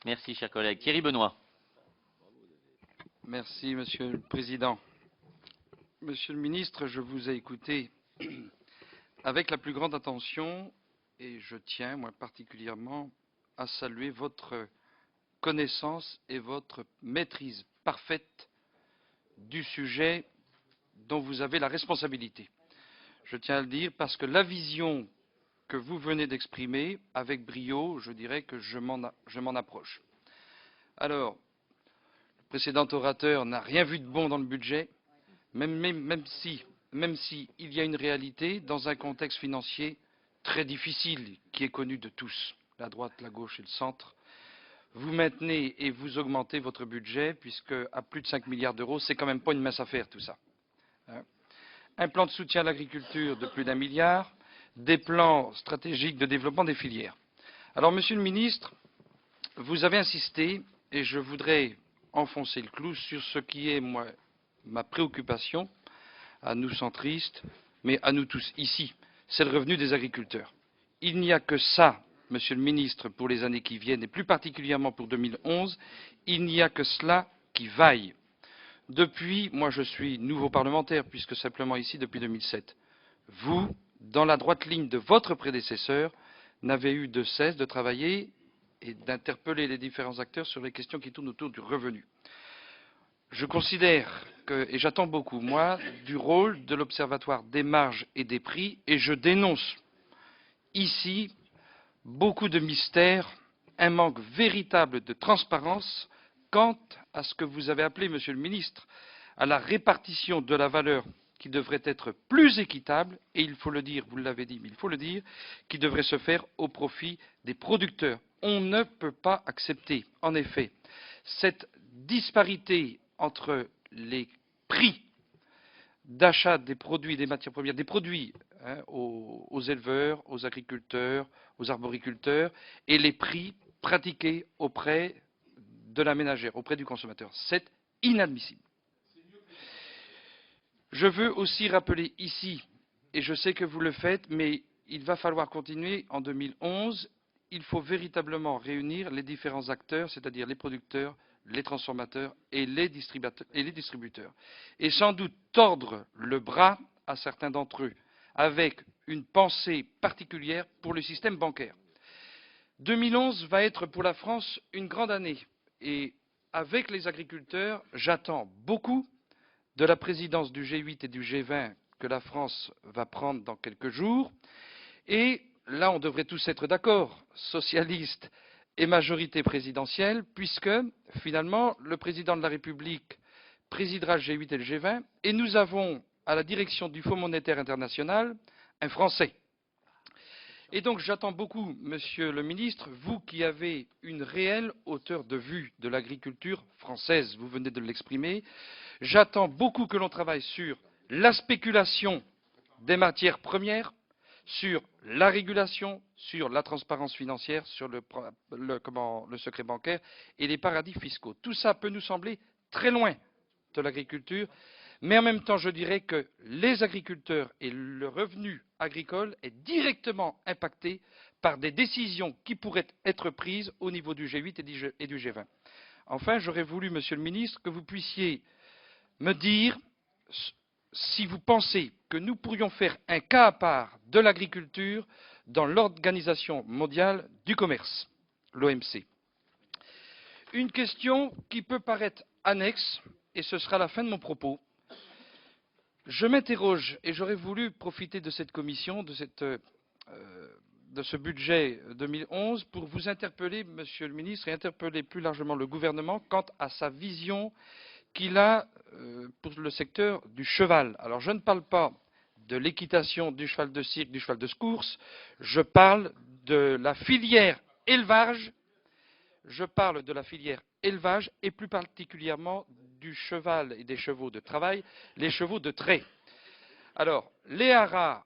Merci, cher collègue. Thierry Benoît. Merci, Monsieur le Président. Monsieur le Ministre, je vous ai écouté avec la plus grande attention et je tiens, moi particulièrement, à saluer votre connaissance et votre maîtrise parfaite du sujet dont vous avez la responsabilité. Je tiens à le dire parce que la vision que vous venez d'exprimer avec brio, je dirais que je m'en approche. Alors, le précédent orateur n'a rien vu de bon dans le budget, même si il y a une réalité dans un contexte financier très difficile qui est connu de tous, la droite, la gauche et le centre. Vous maintenez et vous augmentez votre budget puisque à plus de 5 milliards d'euros, c'est quand même pas une mince affaire tout ça. Un plan de soutien à l'agriculture de plus d'1 milliard, des plans stratégiques de développement des filières. Alors, Monsieur le Ministre, vous avez insisté, et je voudrais enfoncer le clou sur ce qui est, moi, ma préoccupation, à nous centristes, mais à nous tous ici, c'est le revenu des agriculteurs. Il n'y a que ça, Monsieur le Ministre, pour les années qui viennent, et plus particulièrement pour 2011, il n'y a que cela qui vaille. Depuis, moi je suis nouveau parlementaire, puisque simplement ici depuis 2007. Vous, dans la droite ligne de votre prédécesseur, n'avez eu de cesse de travailler et d'interpeller les différents acteurs sur les questions qui tournent autour du revenu. Je considère que, et j'attends beaucoup, moi, du rôle de l'Observatoire des marges et des prix, et je dénonce ici beaucoup de mystères, un manque véritable de transparence quant à ce que vous avez appelé, Monsieur le Ministre, à la répartition de la valeur qui devrait être plus équitable, et il faut le dire, vous l'avez dit, mais il faut le dire, qui devrait se faire au profit des producteurs. On ne peut pas accepter, en effet, cette disparité entre les prix d'achat des produits, des matières premières, des produits aux éleveurs, aux agriculteurs, aux arboriculteurs, et les prix pratiqués auprès de la ménagère, auprès du consommateur. C'est inadmissible. Je veux aussi rappeler ici, et je sais que vous le faites, mais il va falloir continuer en 2011, il faut véritablement réunir les différents acteurs, c'est-à-dire les producteurs, les transformateurs et les distributeurs. Et sans doute tordre le bras à certains d'entre eux, avec une pensée particulière pour le système bancaire. 2011 va être pour la France une grande année. Et avec les agriculteurs, j'attends beaucoup de la présidence du G8 et du G20 que la France va prendre dans quelques jours. Et là, on devrait tous être d'accord, socialistes et majorité présidentielle, puisque finalement, le président de la République présidera le G8 et le G20, et nous avons à la direction du Fonds monétaire international un Français. Et donc j'attends beaucoup, Monsieur le Ministre, vous qui avez une réelle hauteur de vue de l'agriculture française, vous venez de l'exprimer, j'attends beaucoup que l'on travaille sur la spéculation des matières premières, sur la régulation, sur la transparence financière, sur le secret bancaire et les paradis fiscaux. Tout ça peut nous sembler très loin de l'agriculture, mais en même temps, je dirais que les agriculteurs et le revenu agricole est directement impacté par des décisions qui pourraient être prises au niveau du G8 et du G20. Enfin, j'aurais voulu, Monsieur le Ministre, que vous puissiez me dire si vous pensez que nous pourrions faire un cas à part de l'agriculture dans l'Organisation mondiale du commerce, l'OMC. Une question qui peut paraître annexe, et ce sera la fin de mon propos. Je m'interroge, et j'aurais voulu profiter de cette commission, de ce budget 2011, pour vous interpeller, Monsieur le Ministre, et interpeller plus largement le gouvernement quant à sa vision qu'il a pour le secteur du cheval. Alors je ne parle pas de l'équitation, du cheval de cirque, du cheval de course, je parle de la filière élevage, et plus particulièrement du cheval et des chevaux de travail, les chevaux de trait. Alors, les haras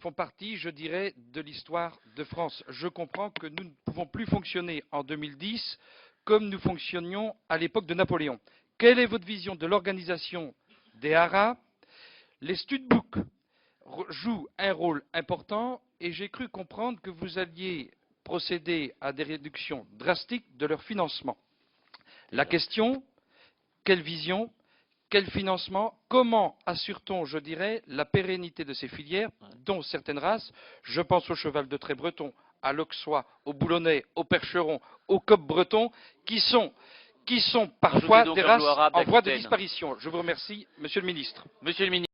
font partie, je dirais, de l'histoire de France. Je comprends que nous ne pouvons plus fonctionner en 2010 comme nous fonctionnions à l'époque de Napoléon. Quelle est votre vision de l'organisation des haras? Les studbooks jouent un rôle important et j'ai cru comprendre que vous alliez procéder à des réductions drastiques de leur financement. La question, quelle vision, quel financement, comment assure-t-on, je dirais, la pérennité de ces filières, dont certaines races, je pense au cheval de trait breton, à l'auxois, au boulonnais, au percheron, au coq breton, qui sont parfois des races en voie de disparition. Je vous remercie, Monsieur le Ministre. Monsieur le Ministre.